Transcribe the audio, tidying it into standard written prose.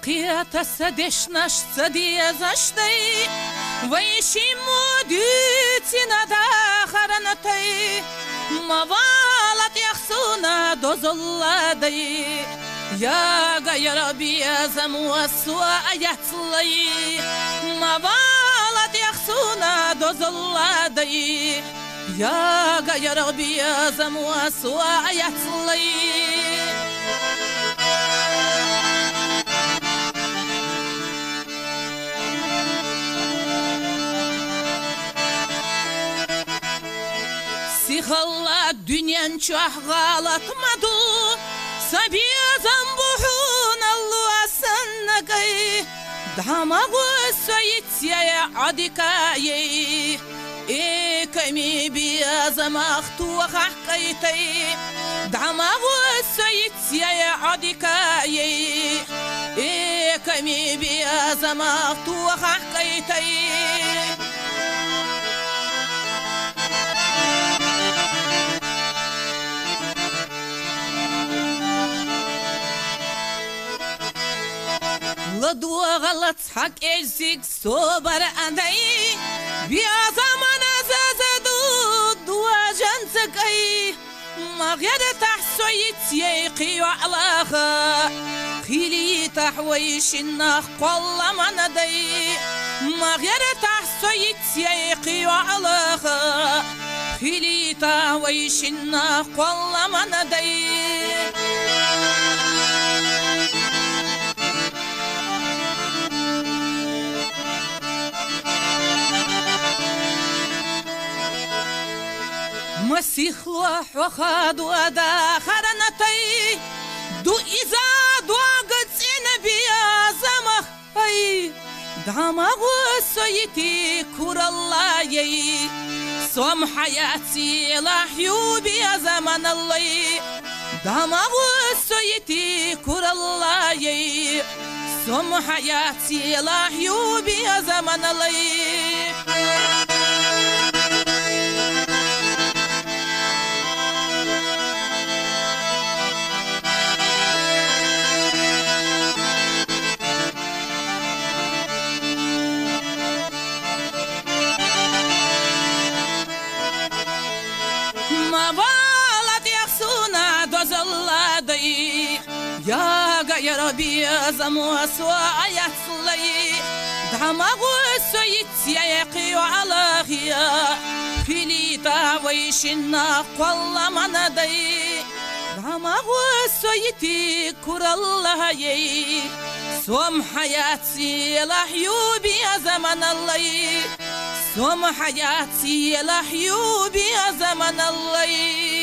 Qiyata sadeshnash sadiyazashtay Vaishimu dutina da kharanatay Mavalat yakhsuna dozolladay Ya Rabbi azam waswa ayatlay Mavalat yakhsuna dozolladay Ya Rabbi azam waswa ayatlay Sihalla dünyan çahgalatmadı Sabiyazan buhun Allah'a sannagay Damağı soyitsiyaya adikaye Ekemi biyazam ahtu haqaytay Damağı soyitsiyaya adikaye Ekemi biyazam ahtu haqaytay Ладуа галат хак эльсик собар андай Бия замана зазаду дуа жансакай Мағяда тахсоит яйқи вa'лаха Хили тахвайшиннах қолламанадай Мағяда тахсоит яйқи вa'лаха Хили тахвайшиннах қолламанадай مسيح وخاد ودا خرنتي دو إذا دواقت سنبي زمخ أي دماغ سيتي كور الله يي صوم حياتي لحيوبي زمن الله دماغ سيتي كور الله يي صوم حياتي لحيوبي زمن الله Ya Rabbi azam waswa ayatlay Damagu soyit yaqi alahiya Filita vaishinna qallamanaday Damagu soyiti kurallahay Som hayati lahyubi zamanallay Som hayati lahyubi zamanallay